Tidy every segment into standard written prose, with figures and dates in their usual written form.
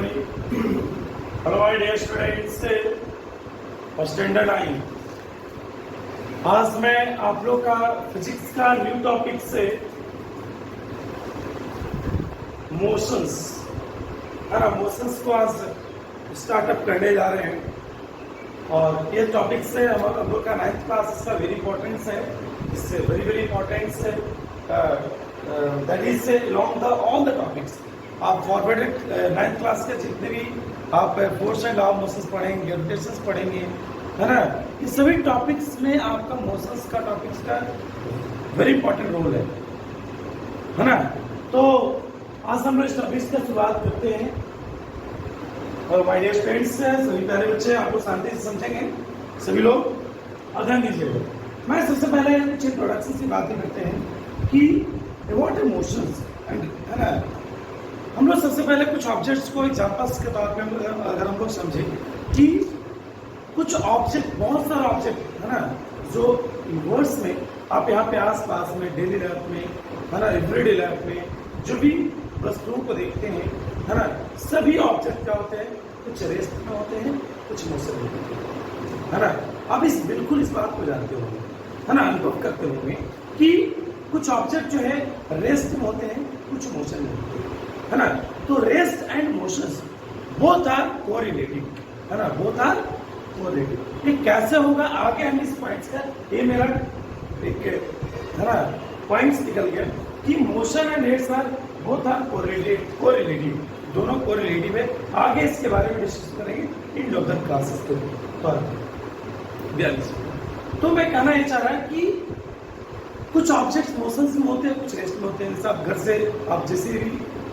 everybody. Hello my dear students, first standard I. आज मैं आप लोग का फिजिक्स का न्यू टॉपिक से मोशंस है ना, मोशंस को आज स्टार्टअप करने जा रहे हैं। और ये टॉपिक से हम लोग का 9th क्लास इसका वेरी इंपॉर्टेंस है, इससे वेरी इंपॉर्टेंस है। That is along the all the topics आप फॉरवर्डेड 9th क्लास के जितने भी आप force and law of motions पढ़ेंगे, ग्रेविटेशंस पढ़ेंगे, है ना, ये सभी टॉपिक्स में आपका मोशंस का टॉपिक्स का वेरी इंपॉर्टेंट रोल है ना। तो आज हम लोग इस टॉपिक्स का शुरुआत करते हैं। और माय डियर स्टूडेंट्स, सभी प्यारे बच्चे आप लोग शांति से समझेंगे, सभी लोग अध्ययन कीजिएगा। मैं सबसे पहले कुछ इंट्रोडक्शन की बातें करते हैं कि व्हाट आर मोशंस एंड, है ना। हम लोग सबसे पहले कुछ ऑब्जेक्ट्स को एग्जांपल्स के तौर पे अगर हम लोग समझें कि कुछ ऑब्जेक्ट, बहुत सारे ऑब्जेक्ट है ना, जो यूनिवर्स में आप यहाँ पे आस पास में डेली लाइफ में, है ना, एवरीडे लाइफ में जो भी वस्तुओं को देखते हैं, है ना, सभी ऑब्जेक्ट क्या होते हैं, कुछ रेस्ट में होते हैं, कुछ मोशन में होते हैं, है ना। अब बिल्कुल इस बात को जानते होंगे, है ना, अनुभव करते होंगे कि कुछ ऑब्जेक्ट जो है रेस्ट में होते हैं, कुछ मोशन में होते हैं, है ना। तो rest and motions both are correlative, है ना, बोथ आर कोरिलेटिव। ये कैसे होगा आगे हम इस पॉइंट्स का, ये मेरा एक, है ना, पॉइंट्स निकल गया कि motion and rest are both are correlative, दोनों कोरिलेटिव है। आगे इसके बारे में डिस्कस करेंगे इन लोकल क्लासेस के पर। तो मैं कहना ये चाह रहा है कि कुछ ऑब्जेक्ट्स मोशंस में होते हैं, कुछ रेस्ट में होते हैं। जैसे आप घर से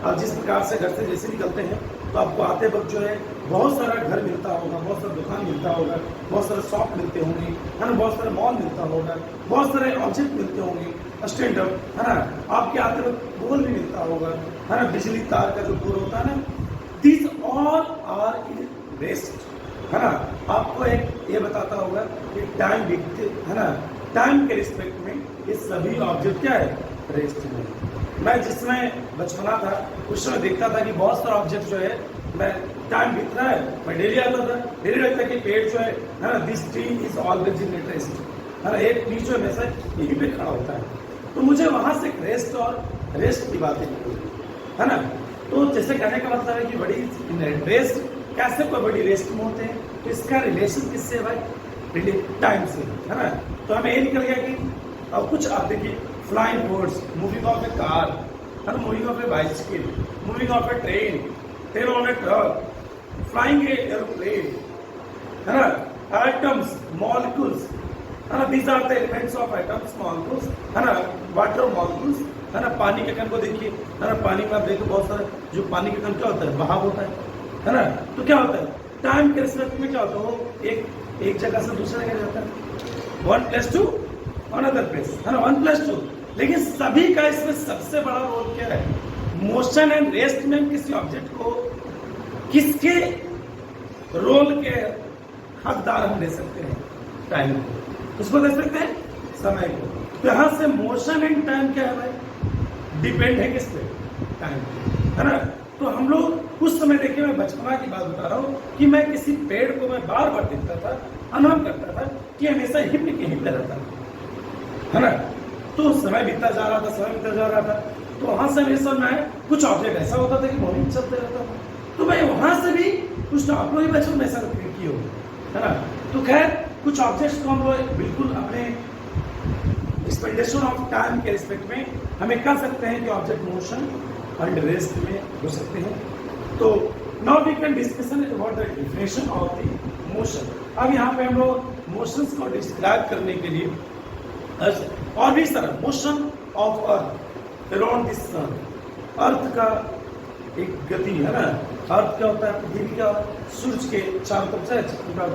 आप जिस प्रकार से घर से जैसे निकलते हैं तो आपको आते वक्त जो है बहुत सारा घर मिलता होगा, बहुत सारा दुकान मिलता होगा, बहुत सारे शॉप मिलते होंगे, है ना, बहुत सारे मॉल मिलता होगा, बहुत सारे ऑब्जेक्ट मिलते होंगे, स्टैंड अप, है ना, आपके आते वक्त पोल भी मिलता होगा, है ना, बिजली तार का जो पोल होता है ना, this all are in rest, है ना। आपको एक ये बताता होगा कि टाइम बीतते, है ना, टाइम के रिस्पेक्ट में ये सभी ऑब्जेक्ट क्या है, रेस्ट में। मैं जिसमें बचपना था उस समय देखता था कि बहुत सारा ऑब्जेक्ट जो है, मैं टाइम बीत रहा है, मैं डेली आता था, डेली लगता कि पेड़ जो है ना, this tree is always in rest, है ना, एक ट्री जो हमेशा यहीं पे खड़ा होता है। तो मुझे वहां से रेस्ट और रेस्ट की बातें निकली, है ना। तो जैसे कहने का मतलब है कि बड़ी रेस्ट, कैसे कोई बड़ी रेस्ट में होते हैं, तो इसका रिलेशन किससे है भाई, टाइम से, है ना। तो हमें ये निकल गया कि अब कुछ आप देखिए, flying birds, moving of a car, है ना, moving of a bicycle, moving of a train on a truck, flying a aeroplane, है ना, एटम्स, मॉलिक्यूल्स, है ना, these are the elements of atoms, molecules, है ना, वाटर मॉलिक्यूल्स, है ना। पानी के कण को देखिए, है ना, पानी में आप देखो बहुत सारे जो पानी के कण क्या होता है, बहाव होता है ना। तो क्या होता है, टाइम के रिस्पेक्ट में क्या होता है, वो एक जगह से दूसरे जगह जाता है, 1 प्लस 2 अनदर प्लेस, है ना, 1 प्लस 2। लेकिन सभी का इसमें सबसे बड़ा रोल क्या है, मोशन एंड रेस्ट में किसी ऑब्जेक्ट को किसके रोल के हकदार हम ले सकते हैं, टाइम को, उसको दे सकते हैं, समय को। तो यहां से मोशन एंड टाइम क्या है भाई, डिपेंड है किस पे, टाइम, है ना। तो हम लोग उस समय देखिए, मैं बचपना की बात बता रहा हूँ कि मैं किसी पेड़ को मैं बार बार देखता था, अनुभव करता था कि हमेशा हिप के हिप रहता है ना। तो समय बीतता जा रहा था, समय बीतता जा रहा था, तो वहां से मेरे सामने कुछ ऑब्जेक्ट ऐसा होता था कि मॉर्निंग चलते रहता था। तो मैं वहां से भी कुछ आप लोग बच्चों में ऐसा की हो, है ना। तो खैर कुछ ऑब्जेक्ट्स को हम लोग बिल्कुल अपने एक्सपेंडेशन ऑफ टाइम के रिस्पेक्ट में हमें कह सकते हैं कि ऑब्जेक्ट मोशन एंड रेस्ट में हो सकते हैं। तो now we can discussion about the definition of the motion. अब यहाँ पे हम लोग मोशंस को डिस्क्राइब करने के लिए और भी सारा motion of earth around this sun, earth का एक गति, है ना, अर्थ क्या होता है, पृथ्वी का सूरज के चारों तरफ से चक्कर,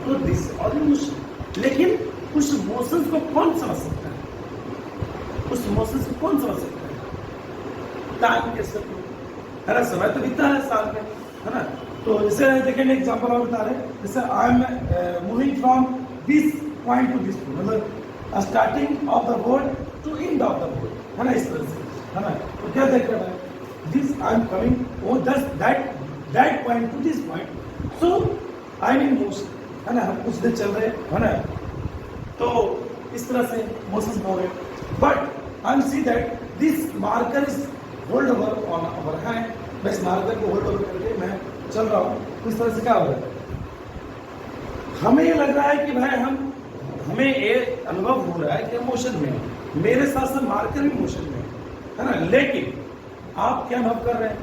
तो दिस और मोशन। लेकिन उस मोशंस को कौन समझ सकता है, उस मोशंस को कौन समझ सकता है, टाइम के साथ, है ना, समय तो बीतता है साल में, है ना। तो जैसे देखिए एग्जांपल और बता रहे हैं, जैसे I am moving from this point to this point, मतलब starting of the world to end of the world, है ना, इस तरह से, है ना। तो क्या देख रहे हैं, दिस आई एम कमिंग, वो that that point to this point, so I mean motion, है ना, हम कुछ देर चल रहे हैं, है ना, तो इस तरह से मोशन हो रहे, but I see that this marker is hold over on our hand, मैं इस मार्कर को होल्ड ओवर करके मैं चल रहा हूँ, तो इस तरह से क्या हो रहा है, हमें ये लग रहा है कि भाई हमें ये अनुभव हो रहा है कि हम मोशन में हैं, मेरे साथ साथ मार्कर भी मोशन में है ना, लेकिन आप क्या अनुभव कर रहे हैं,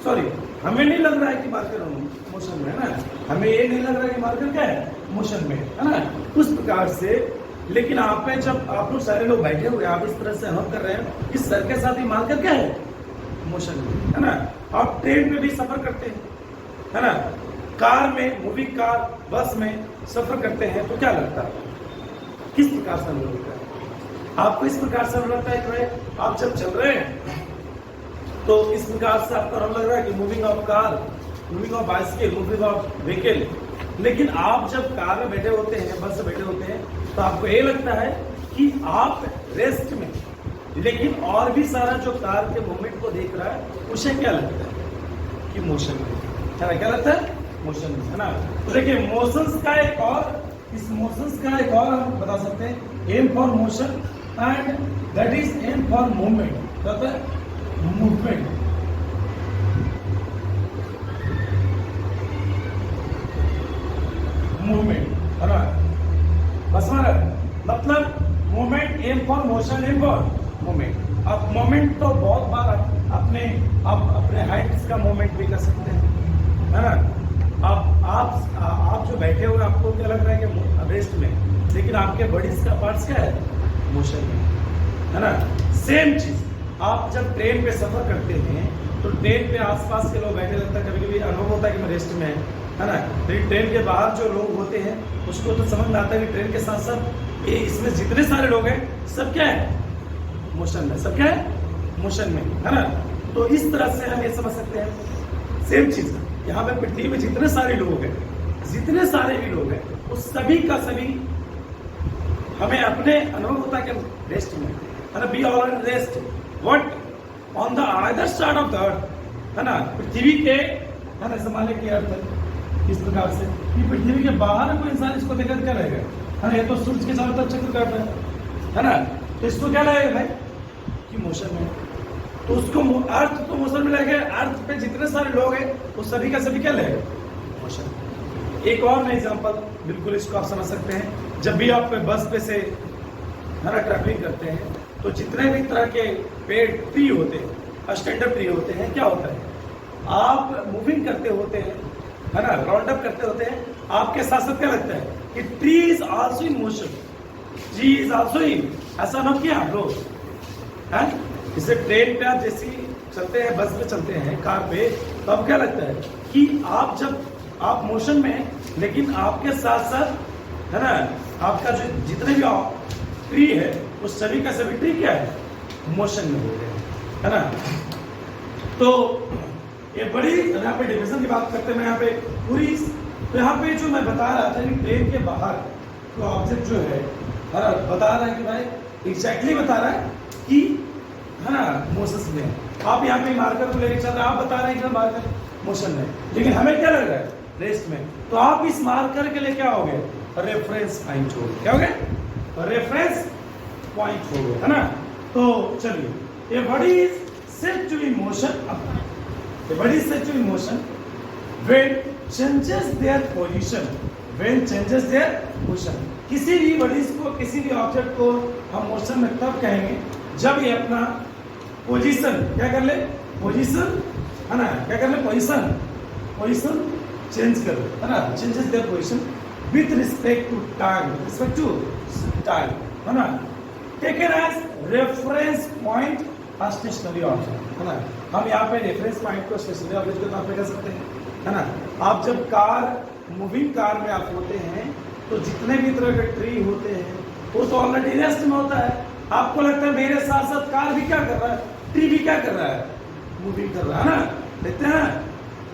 सॉरी, हमें नहीं लग रहा है कि मार्कर मोशन में है ना, हमें ये नहीं लग रहा है कि मार्कर क्या है, मोशन में है ना, उस प्रकार से। लेकिन आप में जब आप लोग सारे लोग बैठे हुए आप इस तरह से अनुभव कर रहे हैं कि सर के साथ ही मार्कर क्या है, मोशन में है ना। आप ट्रेन में भी सफर करते हैं, है ना, कार में, मूवी कार, बस में सफर करते हैं, तो क्या लगता है, किस प्रकार से अनुभव होता है आपको, इस प्रकार से अनुभव लगता है कि भाई आप जब चल रहे हैं तो इस प्रकार से आपको अनुभव लग रहा है कि moving of car, moving of bicycle, moving of vehicle. लेकिन आप जब कार में बैठे होते हैं, बस में बैठे होते हैं, तो आपको ये लगता है कि आप रेस्ट में, लेकिन और भी सारा जो कार के मूवमेंट को देख रहा है उसे क्या लगता है कि मोशन में, क्या लगता है, मोशन में, है ना। तो देखिए मोशंस का एक और, इस मोशंस का एक और हम बता सकते हैं, M for motion and that is M for movement, क्या होता है, मूवमेंट। मूवमेंट, है ना, बस मतलब movement, M for motion, M for movement. अब मूवमेंट तो बहुत बार आप अपने हाइट्स का मूवमेंट भी कर सकते हैं, है ना। आप जो बैठे हुए आपको क्या लग रहा है कि रेस्ट में, लेकिन आपके बॉडीज का पार्ट्स क्या है, मोशन में, है ना। सेम चीज आप जब ट्रेन पे सफर करते हैं तो ट्रेन पे आसपास के लोग बैठे रहते हैं, कभी कभी अनुभव होता है कि मैं रेस्ट में है ना, लेकिन ट्रेन के बाहर जो लोग होते हैं उसको तो समझ में आता है कि ट्रेन के साथ साथ इसमें जितने सारे लोग हैं सब क्या है, मोशन में, सब क्या है, मोशन में, है ना। तो इस तरह से हम ये समझ सकते हैं सेम चीज, यहाँ पे पृथ्वी में जितने सारे लोग हैं, जितने सारे भी लोग हैं, उस सभी का सभी हमें अपने अनुभव होता है कि रेस्ट में, है ना, be all in rest, what on the other side of the earth, है ना, पृथ्वी के, है ना, संभाले की अर्थ, इस प्रकार से कि पृथ्वी के बाहर कोई इंसान इसको देखकर क्या रहेगा, है ना, ये तो सूर्य के चारों तरफ चक्कर काट रहा है ना, तो इसको क्या लगेगा भाई कि मोशन में, तो उसको अर्थ तो मोशन में लगेगा, अर्थ पे जितने सारे लोग हैं वो सभी का सभी क्या लगेगा, मोशन। एक और मैं एग्जांपल, बिल्कुल इसको आप समझ सकते हैं, जब भी आप बस पे से, है ना, ट्रैवलिंग करते हैं तो जितने भी तरह के पेड़, ट्री होते हैं, स्टैंडर्ड ट्री होते हैं, क्या होता है, आप मूविंग करते होते हैं, है ना, राउंड अप करते होते हैं, आपके साथ साथ क्या लगता है कि tree is also in motion, tree is also in, ऐसा ना किया आप लोग, है, जैसे ट्रेन पे आप जैसे चलते हैं, बस पे चलते हैं, कार पे, तो अब क्या लगता है कि आप जब आप मोशन में हैं, लेकिन आपके साथ साथ, है ना, आपका जो जितने भी ट्री है वो सभी का सभी ट्री क्या है, मोशन में हो गए, है ना। तो ये बड़ी, यहाँ पे डिविजन की बात करते हैं, मैं यहाँ पे पूरी, तो यहाँ पे जो मैं बता रहा था कि ट्रेन के बाहर तो ऑब्जेक्ट जो है बता रहा है कि भाई एग्जैक्टली बता रहा है कि, है ना, मोशन में, आप यहाँ पे मार्कर को लेकर चल रहे हैं, आप बता रहे हैं कि मार्कर मोशन में, लेकिन हमें क्या लग रहा है, रेस्ट में, तो आप इस मार्कर के लिए क्या हो गए, रेफरेंस पॉइंट हो गए, क्या हो गए, रेफरेंस पॉइंट हो गए, है ना। तो चलिए, ये body is set to in motion, the body is set to in motion when changes their position, when changes their position। किसी भी बॉडीज को, किसी भी ऑब्जेक्ट को हम मोशन में तब कहेंगे जब ये अपना पोजीशन क्या कर ले, पोजीशन, है ना, क्या कर ले, पोजीशन चेंज कर ले, है ना, changes their position with respect to time, respect to time, है ना, taken as reference point stationary object, है ना। हम यहाँ पे रेफरेंस पॉइंट को स्टेशनरी ऑब्जेक्ट के तौर पे कर सकते हैं, है ना। आप जब कार, मूविंग कार में आप होते हैं तो जितने भी तरह के ट्री होते हैं वो तो ऑलरेडी रेस्ट में होता है, आपको लगता है मेरे साथ साथ कार भी क्या कर रहा है, ट्री भी क्या कर रहा है, मूविंग कर रहा है ना। देखते हैं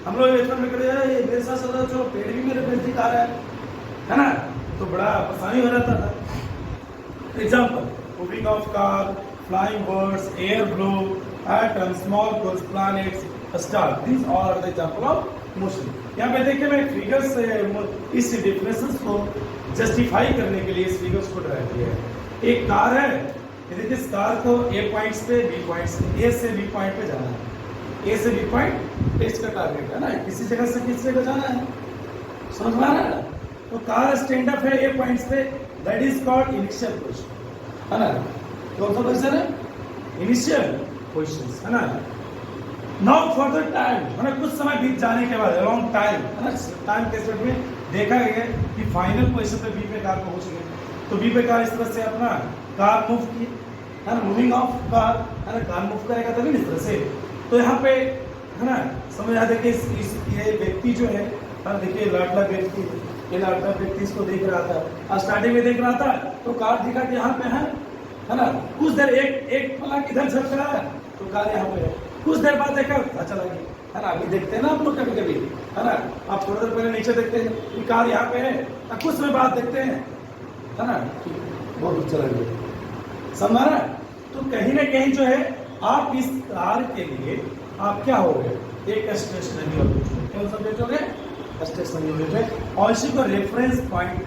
हम लोग बचपन में खड़े हैं, मेरे साथ साथ चलो पेड़ भी मेरे पे दिखा रहा है ना, तो बड़ा परेशानी हो जाता था। Example, moving of car, flying birds, air globe, atoms, molecules, planets, stars. These all are the example of motion. यहाँ पे देखिए मैं फिगर्स से इस डिफरेंसेस को जस्टिफाई करने के लिए इस फिगर्स को ड्रा किया है। एक कार है, देखिए इस कार को ए पॉइंट्स पे बी पॉइंट्स, ए से बी पॉइंट पे जाना है, ए से बी पॉइंट इसका टारगेट है ना, किसी जगह से किसी जगह जाना है, समझ में आ रहा है। तो कार स्टैंड अप है ए पॉइंट्स पे, that is called initial position, है ना। कौन सा पोजीशन है? इनिशियल पोजीशन, है ना। नाउ फॉर द टाइम, है ना, कुछ समय बीत जाने के बाद, लॉन्ग टाइम, है ना, टाइम के सेट में देखा गया कि फाइनल पोजीशन पे बी पे कार पहुंच गई। तो बी पे कार इस तरह से अपना कार मूव की, है ना, मूविंग ऑफ कार, है ना, कार मूव करेगा तभी इस तरह से। तो यहाँ पे, है ना, समझ आ देखिए ये व्यक्ति जो है, देखिए लाडला व्यक्ति, ये लाडला व्यक्ति इसको देख रहा था, और स्टार्टिंग में देख रहा था तो कार दिखा कि यहाँ पे है ना। कुछ देर एक पलक इधर झपक रहा है तो कार यहाँ पे है, कुछ देर बाद देखा चला गया, है ना। अभी देखते हैं ना आप लोग कभी कभी, है ना, आप थोड़ी देर पहले नीचे देखते हैं कि कार यहाँ पे है, कुछ समय बाद देखते हैं, है ना, बहुत चला गया, समझ रहा है। तो कहीं ना कहीं जो है आप इस कार के लिए आप क्या हो गए, एक स्टेशनरी ऑब्जेक्ट, कौन सा ऑब्जेक्ट हो गए? स्टेशनरी ऑब्जेक्ट, और इसी को रेफरेंस पॉइंट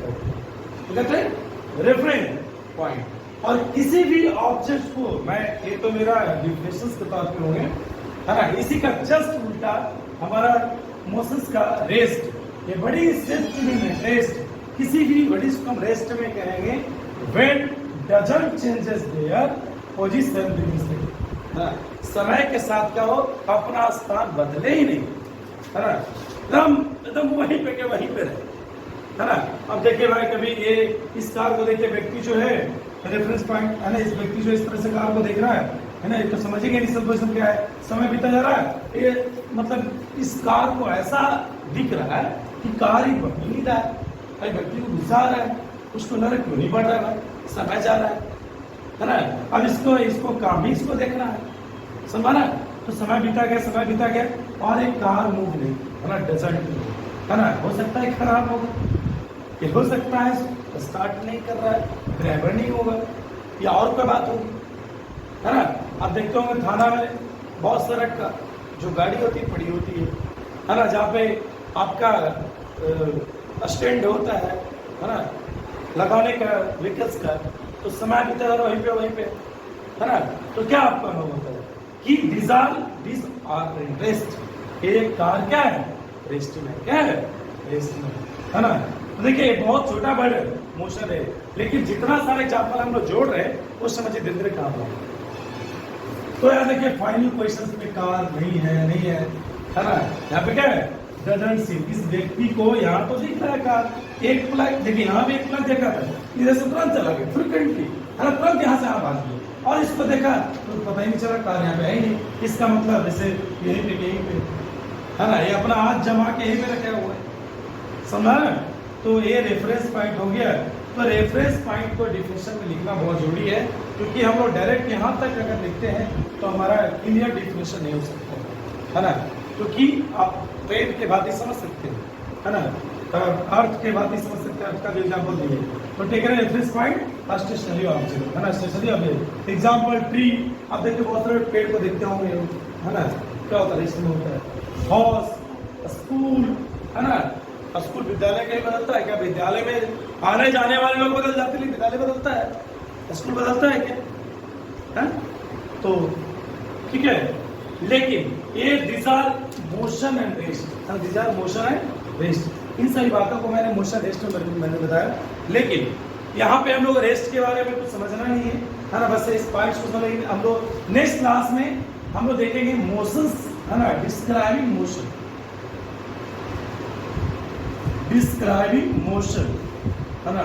कहते हैं, रेफरेंस पॉइंट। और किसी भी ऑब्जेक्ट को मैं, ये तो मेरा डिफिनेशंस के तौर पे होंगे, है ना, इसी का जस्ट उल्टा हमारा मोशंस का रेस्ट, ये बड़ी सेफ्ट में रेस्ट, किसी भी बड़ी को हम रेस्ट में कहेंगे when doesn't changes their position between, है ना, समय के साथ क्या हो, अपना स्थान बदले ही नहीं, है ना, एकदम वहीं पे के वहीं पे रहे, है ना। अब देखिए भाई कभी ये इस कार को देखिए, व्यक्ति जो है रेफरेंस पॉइंट, है ना, इस व्यक्ति जो इस तरह से कार को देख रहा है ना, ये तो समझिए इनिशियल पोजीशन क्या है, समय बीता जा रहा है, ये मतलब इस कार को ऐसा दिख रहा है कि कार ही बढ़ नहीं रहा है, भाई व्यक्ति को गुस्सा आ रहा है, उसको लग रहा क्यों नहीं बढ़ रहा है, समय जा रहा है ना। अब इसको काम भी इसको देखना है, समझा ना। तो समय बीता गया और एक कार मूव नहीं, है ना, डजंट, है ना, हो सकता है खराब होगा, ये हो सकता है स्टार्ट नहीं कर रहा है, ड्राइवर नहीं होगा, या और कोई बात होगी, है ना। आप देखते होंगे थाना में बहुत सारा जो गाड़ी होती है पड़ी होती है ना, जहाँ पे आपका स्टैंड होता है ना, लगाने का व्हीकल्स का, तो समय बीता जा रहा वहीं पे, है ना। तो क्या आपका अनुभव होता है कि दिस आर रेस्ट, ये कार क्या है, रेस्ट में, क्या है, रेस्ट में, है ना। तो देखिए बहुत छोटा बड़ा मोशन है, लेकिन जितना सारे एग्जाम्पल हम लोग जोड़ रहे हैं उस समझिए धीरे धीरे काम होगा। तो यार देखिए फाइनल क्वेश्चन में कार नहीं है ना, यहाँ पे क्या है, डजंट सी, इस व्यक्ति को यहाँ तो दिख रहा है कार, एक प्लग देखिए, यहाँ भी एक प्लग देखा था, इधर से तुरंत चला गया फ्रिक्वेंटली, है ना, तुरंत यहाँ से यहाँ भाग गया, और इसको देखा तो पता ही नहीं चला कार यहाँ पे है ही नहीं। इसका मतलब जैसे यहीं पे है ना, ये अपना हाथ जमा के यहीं पे रखा हुआ है, समझा ना। तो ये रेफरेंस पॉइंट हो गया। तो रेफरेंस पॉइंट को डिफिनेशन में लिखना बहुत जरूरी है, क्योंकि हम लोग डायरेक्ट यहाँ तक अगर लिखते हैं तो हमारा क्लियर डिफिनेशन नहीं हो सकता, है ना, क्योंकि आप ट्रेन के बात ही समझ सकते हैं, है ना, अर्थ के बात ही समझ सकते हैं, अर्थ का जो एग्जाम्पल दिए। तो take reference point stationary object, है ना, स्टेशनरी ऑब्जेक्ट। एग्जाम्पल ट्री, आप देखते बहुत सारे पेड़ को देखते होंगे, है ना, क्या होता है, इसमें होता है हाउस, स्कूल, है ना, स्कूल विद्यालय कहीं बदलता है क्या, विद्यालय में आने जाने वाले लोग बदल जाते हैं, विद्यालय बदलता है, स्कूल बदलता है क्या, है? तो ठीक है, लेकिन ये this are motion and rest, this are motion and rest, इन सारी बातों को मैंने मोशन रेस्ट में मैंने बताया। लेकिन यहाँ पे हम लोग रेस्ट के बारे में कुछ समझना नहीं है ना, बस इस पॉइंट्स को समझेंगे हम लोग। नेक्स्ट क्लास में हम लोग देखेंगे मोशंस, है ना, डिस्क्राइबिंग मोशन, है ना,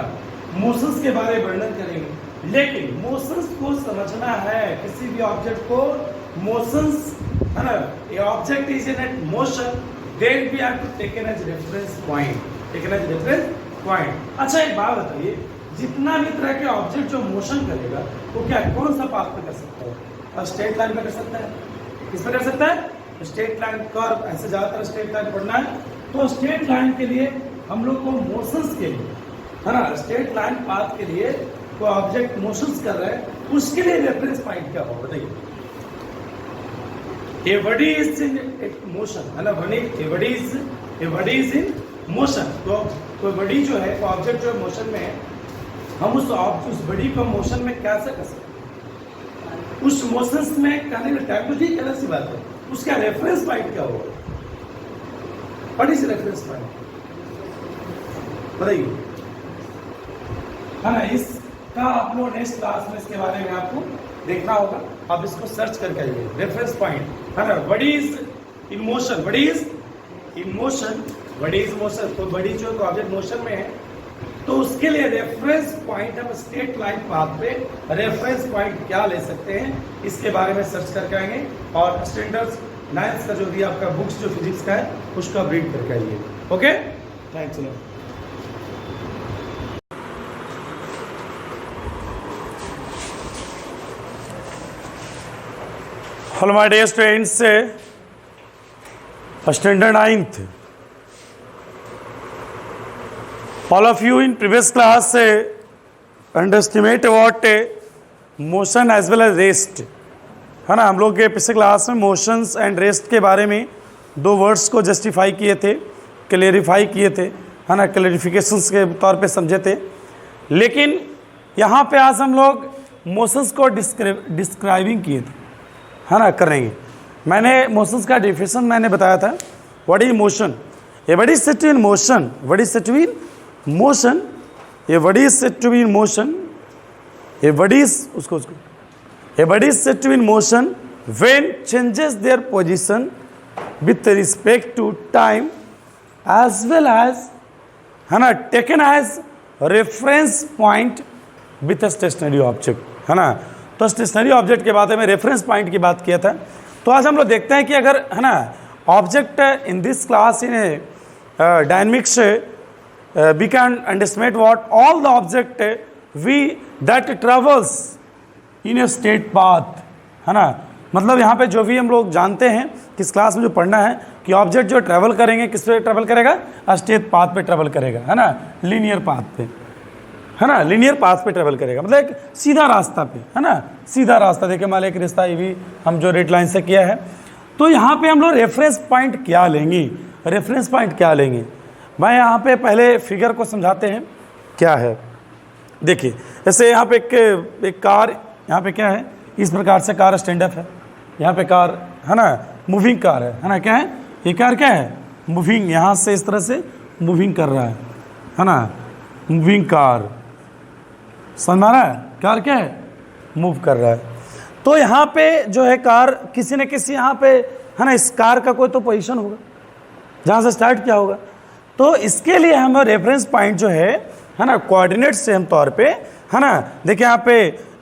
मोशंस के बारे में वर्णन करेंगे। लेकिन मोशंस को समझना है, किसी भी ऑब्जेक्ट को मोशंस, है ना, ये object is in at motion, then we have to taken as reference point, अच्छा एक बात बताइए, जितना भी तरह के ऑब्जेक्ट जो मोशन करेगा वो क्या कौन सा पाथ पे कर सकता है, और स्ट्रेट लाइन पे कर सकता है, किस पे कर सकता है, स्ट्रेट लाइन, कर्व, ऐसे ज्यादातर स्ट्रेट लाइन पढ़ना है। तो स्ट्रेट लाइन के लिए हम लोग को मोशंस के लिए, है ना, स्ट्रेट लाइन पाथ के लिए कोई ऑब्जेक्ट मोशंस कर रहे हैं, उसके लिए रेफरेंस पॉइंट क्या होगा बताइए। ए बॉडी इज इन मोशन, है ना, ए बॉडी इज इन मोशन। तो कोई बॉडी जो है, ऑब्जेक्ट जो मोशन में है, हम उस बॉडी को मोशन में कैसे कर सकते हैं? उस मोशंस में कहने का टाइम तो ठीक है, सी बात है, उसका रेफरेंस पॉइंट क्या होगा? व्हाट इज रेफरेंस पॉइंट बताइए, है ना। इसका आप लोग नेक्स्ट क्लास में इसके बारे में आपको देखना होगा, आप इसको सर्च करके आइए। रेफरेंस पॉइंट, है ना, body is in motion, body is in motion, body is motion. तो बॉडी जो ऑब्जेक्ट मोशन में है, तो उसके लिए रेफरेंस पॉइंट हम स्ट्रेट लाइन पाथ पे रेफरेंस पॉइंट क्या ले सकते हैं, इसके बारे में सर्च करके आएंगे। और स्टैंडर्ड 9th का जो भी आपका बुक्स जो फिजिक्स का है, उसको आप रीड करके आइए। Okay, thanks. Hello my dear students, standard 9th, all of you in previous class underestimate what motion as well as rest, है ना। हम लोग के पिछले क्लास में मोशंस एंड रेस्ट के बारे में दो वर्ड्स को जस्टिफाई किए थे, क्लेरिफाई किए थे, है ना, क्लेरिफिकेशंस के तौर पे समझे थे। लेकिन यहाँ पे आज हम लोग मोशंस को डिस्क्राइबिंग किए थे, है ना, करेंगे। मैंने मोशंस का डेफिनेशन मैंने बताया था, what is motion, a body is said to be in motion, what is said to be in motion, a body is said to be in motion, a body is उसको a body is said to be in motion when changes their position with respect to time as well as, है ना, taken as reference point with stationary object, है ना। तो stationery object के बारे में reference point की बात किया था। तो आज हम लोग देखते हैं कि अगर, है ना, object in this class in dynamics we can understand what all the object that travels in a straight path, है ना। मतलब यहाँ पे जो भी हम लोग जानते हैं किस क्लास में जो पढ़ना है कि ऑब्जेक्ट जो ट्रैवल करेंगे किस पे ट्रैवल करेगा, स्ट्रेट पाथ पे ट्रैवल करेगा, है ना, लीनियर पाथ पे, है ना, लीनियर पाथ पे ट्रैवल करेगा, मतलब एक सीधा रास्ता पे, है ना, सीधा रास्ता। देखिए मान एक रास्ता ये भी हम जो रेड लाइन से किया है। तो यहाँ पे हम लोग रेफरेंस पॉइंट क्या लेंगे, रेफरेंस पॉइंट क्या लेंगे भाई। यहाँ पे पहले फिगर को समझाते हैं क्या है। देखिए जैसे यहाँ पे एक कार, यहाँ पे क्या है, इस प्रकार से कार स्टैंड अप है, यहाँ पे कार, है ना, मूविंग कार है ना, क्या है ये कार, क्या है, मूविंग, यहाँ से इस तरह से मूविंग कर रहा है ना, मूविंग कार, समझ में आ रहा है, कार क्या है, मूव कर रहा है। तो यहाँ पे जो है कार किसी न किसी यहाँ पे, है ना, इस कार का कोई तो पोजीशन होगा जहाँ से स्टार्ट किया होगा। तो इसके लिए हम रेफरेंस पॉइंट जो है ना, कोऑर्डिनेट सेम तौर पे, है ना, देखिए यहाँ पे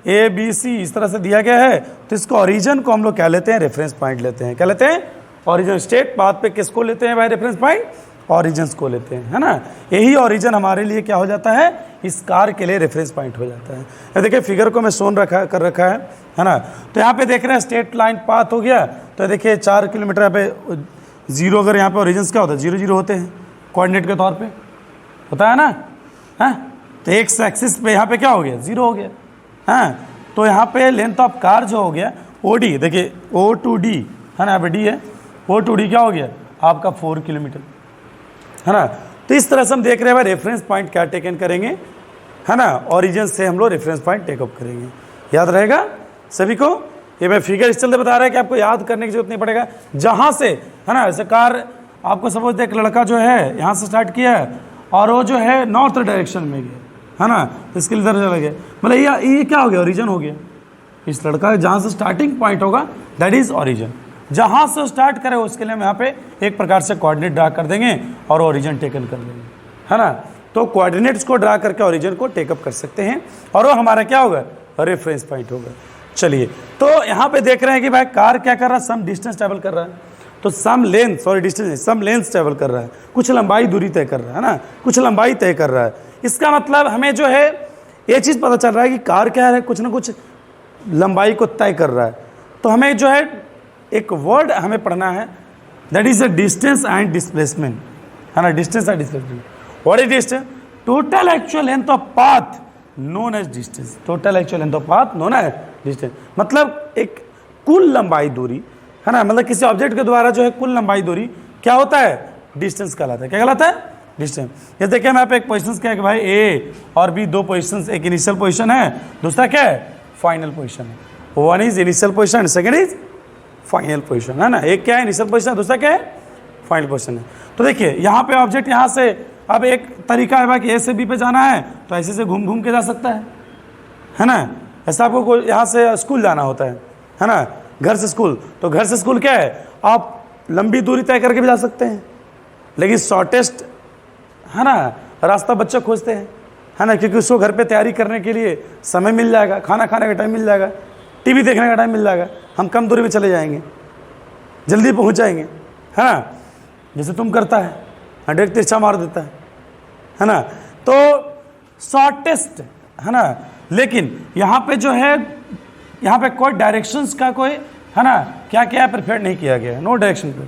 ए बी सी इस तरह से दिया गया है। तो इसको ओरिजिन को हम लोग क्या लेते हैं, रेफरेंस पॉइंट लेते हैं, क्या लेते हैं, ओरिजिन। स्ट्रेट पाथ पे किसको लेते हैं भाई, रेफरेंस पॉइंट, ओरिजिन्स को लेते हैं, है ना। यही ओरिजिन हमारे लिए क्या हो जाता है, इस कार के लिए रेफरेंस पॉइंट हो जाता है। ये देखिए फिगर को मैं शोन कर रखा है ना। तो यहाँ पे देख रहे हैं स्ट्रेट लाइन पाथ हो गया। तो देखिए 4 किलोमीटर यहाँ पे जीरो, अगर यहाँ पे ओरिजिन्स क्या होता है, 0 0 होते हैं कोऑर्डिनेट के तौर पे, होता है ना, हैं। तो एक्स एक्सिस पे यहाँ पे क्या हो गया, 0 हो गया, हैं। तो यहाँ पे लेंथ ऑफ कार जो हो गया OD, देखिए O2D, है ना, यहाँ पे D है, O2D क्या हो गया आपका 4 किलोमीटर, है ना। तो इस तरह से हम देख रहे हैं भाई रेफरेंस पॉइंट क्या टेकन करेंगे, है ना, ओरिजिन से हम लोग रेफरेंस पॉइंट टेकअप करेंगे। याद रहेगा सभी को, ये मैं फिगर इस चलते बता रहा है कि आपको याद करने की जरूरत नहीं पड़ेगा। जहाँ से, है ना, जैसे कार आपको सपोज एक लड़का जो है यहाँ से स्टार्ट किया है और वो जो है नॉर्थ डायरेक्शन में गया, है ना, तो इसके लिए इधर चला गया, मतलब ये क्या हो गया, ओरिजिन हो गया। इस लड़का जहाँ से स्टार्टिंग पॉइंट होगा दैट इज ओरिजिन। जहाँ से स्टार्ट करे उसके लिए हम यहाँ पे एक प्रकार से कोऑर्डिनेट ड्रा कर देंगे और ओरिजिन टेकन कर लेंगे, है ना। तो कोऑर्डिनेट्स को ड्रा करके ओरिजिन को टेकअप कर सकते हैं और वो हमारा क्या होगा, रेफरेंस पॉइंट होगा। चलिए तो यहाँ पे देख रहे हैं कि भाई कार क्या कर रहा है, सम डिस्टेंस ट्रेवल कर रहा है। तो सम लेंथ, सॉरी डिस्टेंस, सम लेंथ ट्रेवल कर रहा है, कुछ लंबाई दूरी तय कर रहा है ना, कुछ लंबाई तय कर रहा है। इसका मतलब हमें जो है ये चीज़ पता चल रहा है कि कार क्या है, कुछ ना कुछ लंबाई को तय कर रहा है। तो हमें जो है एक वर्ड हमें पढ़ना है, that is a distance and displacement, है ना, distance and displacement. What is distance, total actual length of path known as distance, total actual length of path known as distance. मतलब एक कुल लंबाई दूरी है ना, मतलब किसी ऑब्जेक्ट के द्वारा जो है कुल लंबाई दूरी क्या होता है, डिस्टेंस कहलाता है। क्या कहलाता है, डिस्टेंस। ये देखिए मैं पे एक पोजिशन क्या है कि भाई ए और बी दो पोजिशन, एक इनिशियल पोजिशन है, दूसरा क्या है, फाइनल पोजिशन है। One is initial position, second is final position, है ना। एक क्या है इनिशियल पोजिशन, दूसरा क्या है फाइनल पोजिशन है। तो देखिए यहाँ पे ऑब्जेक्ट यहाँ से, अब एक तरीका है भाई कि ए से बी पे जाना है तो ऐसे से घूम घूम के जा सकता है ना। ऐसा आपको यहाँ से स्कूल जाना होता है ना, घर से स्कूल, तो घर से स्कूल क्या है, आप लंबी दूरी तय करके भी जा सकते हैं, लेकिन शॉर्टेस्ट है ना रास्ता बच्चे खोजते हैं, है ना, क्योंकि उसको घर पे तैयारी करने के लिए समय मिल जाएगा, खाना खाने का टाइम मिल जाएगा, टीवी देखने का टाइम मिल जाएगा, हम कम दूरी पे चले जाएंगे, जल्दी पहुंच जाएंगे, है ना। जैसे तुम करता है, डायरेक्ट तिरछा मार देता है ना, तो शॉर्टेस्ट, है ना। लेकिन यहाँ पे जो है, यहाँ पे कोई डायरेक्शंस का कोई, है ना, क्या क्या प्रिफेयर नहीं किया गया है, नो डायरेक्शन पे,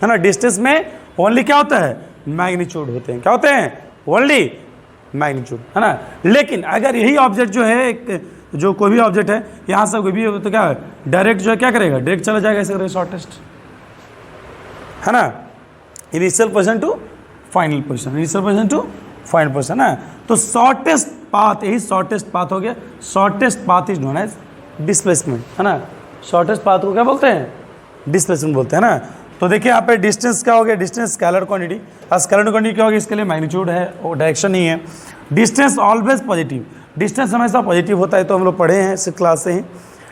है ना। डिस्टेंस में ओनली क्या होता है, मैग्नीट्यूड होते हैं, क्या होते हैं, ओनली मैग्नीट्यूड, है ना। लेकिन अगर यही ऑब्जेक्ट जो है, जो कोई भी ऑब्जेक्ट है, यहाँ से कोई भी तो क्या है, डायरेक्ट जो है क्या करेगा, डायरेक्ट चला जाएगा, ऐसे करेगा शॉर्टेस्ट, है ना। Initial position to final position, initial position to final position, है। तो शॉर्टेस्ट पाथ, यही शॉर्टेस्ट पाथ हो गया। Shortest path is known as displacement, है ना। शॉर्टेस्ट पाथ को क्या बोलते हैं, डिस्प्लेसमेंट बोलते हैं ना। तो देखिए यहाँ पे डिस्टेंस क्या हो गया, distance scalar quantity, scalar quantity क्या होगी, इसके लिए मैग्नीट्यूड है, वो डायरेक्शन नहीं है। डिस्टेंस ऑलवेज पॉजिटिव, डिस्टेंस हमेशा पॉजिटिव होता है, तो हम लोग पढ़े हैं इस क्लास से ही।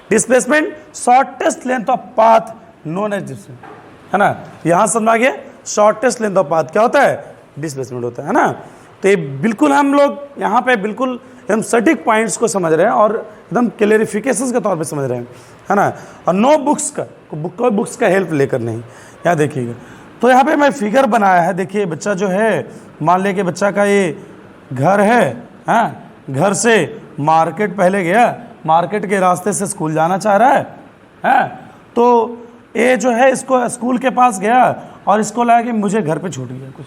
Displacement shortest length of path known as distance, है ना। यहाँ समझ आ गया, शॉर्टेस्ट लेंथ ऑफ पाथ क्या होता है, डिस्प्लेसमेंट होता है ना। तो ये बिल्कुल हम लोग यहाँ पे बिल्कुल एकदम सटीक पॉइंट्स को समझ रहे हैं और एकदम क्लेरिफिकेशंस के तौर पे समझ रहे हैं, है ना। और नो बुक्स का, कोई बुक्स का हेल्प लेकर नहीं, यहाँ देखिएगा। तो यहाँ पे मैं फिगर बनाया है, देखिए बच्चा जो है, मान ले कि बच्चा का ये घर है, हाँ, घर से मार्केट पहले गया, मार्केट के रास्ते से स्कूल जाना चाह रहा है, तो ये जो है इसको स्कूल के पास गया और इसको लगा कि मुझे घर पे छूट गया कुछ,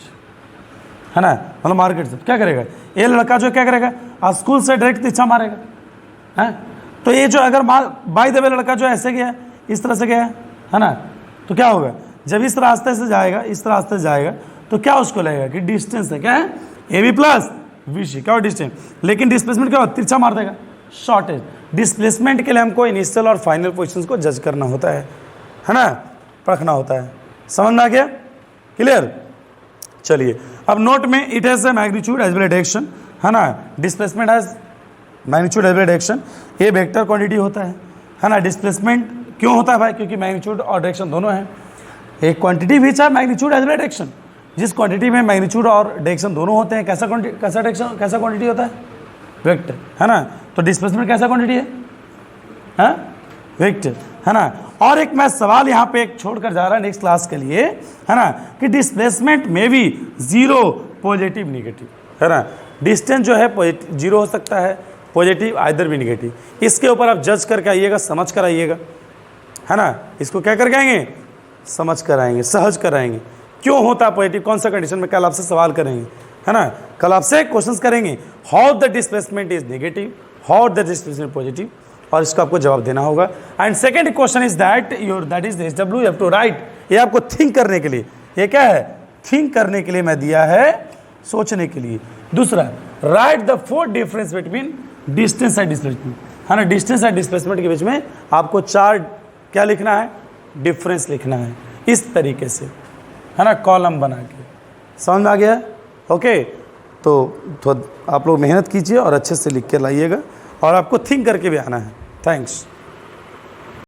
है ना, मतलब मार्केट से क्या करेगा ये लड़का जो क्या करेगा, स्कूल से डायरेक्ट तिरछा मारेगा, है। तो ये जो अगर बाय द वे लड़का जो ऐसे गया, इस तरह से गया, है ना, तो क्या होगा, जब इस रास्ते से जाएगा, इस रास्ते से जाएगा, तो क्या उसको लगेगा कि डिस्टेंस है, क्या है, A B plus B C, क्या हो डिस्टेंस। लेकिन डिस्प्लेसमेंट क्या हो, तिरछा मार देगा, शॉर्टेज। डिस्प्लेसमेंट के लिए हमको इनिशियल और फाइनल पोजिशन को जज करना होता है ना, परखना होता है। समझ में आ गया, क्लियर। चलिए अब नोट में, it has a magnitude as well as direction, है ना। Displacement has magnitude as well as direction, ये वेक्टर क्वांटिटी होता है ना। डिस्प्लेसमेंट क्यों होता है भाई, क्योंकि मैग्नीट्यूड और डायरेक्शन दोनों है। एक क्वांटिटी भी चाहे magnitude as well as direction, जिस क्वांटिटी में मैग्नीट्यूड और डायरेक्शन दोनों होते हैं, कैसा डायरेक्शन, कैसा क्वांटिटी होता है, वेक्टर, है ना। तो डिस्प्लेसमेंट कैसा क्वांटिटी है, वेक्टर, है ना। और एक मैं सवाल यहाँ पे एक छोड़कर जा रहा है नेक्स्ट क्लास के लिए, है ना, कि डिस्प्लेसमेंट में भी जीरो पॉजिटिव निगेटिव, है ना। डिस्टेंस जो है जीरो हो सकता है, पॉजिटिव आइदर भी निगेटिव। इसके ऊपर आप जज करके आइएगा, समझ कर आइएगा, है ना। इसको क्या करके आएंगे, समझ कर आएंगे, सहज कराएंगे, क्यों होता है पॉजिटिव, कौन सा कंडीशन में, कल आपसे सवाल करेंगे, है ना। कल आपसे क्वेश्चंस करेंगे, how the displacement is negative, how the displacement positive, और इसका आपको जवाब देना होगा। And second question is that that is SW, you have to write. ये आपको थिंक करने के लिए, ये क्या है, थिंक करने के लिए मैं दिया है, सोचने के लिए। दूसरा, right the 4 difference between distance and displacement, है ना। डिस्टेंस एंड डिस्प्लेसमेंट के बीच में आपको 4 क्या लिखना है, डिफरेंस लिखना है, इस तरीके से, है ना, कॉलम बना के। समझ में आ गया, ओके। तो आप लोग मेहनत कीजिए और अच्छे से लिख के लाइएगा, और आपको थिंक करके भी आना है। थैंक्स।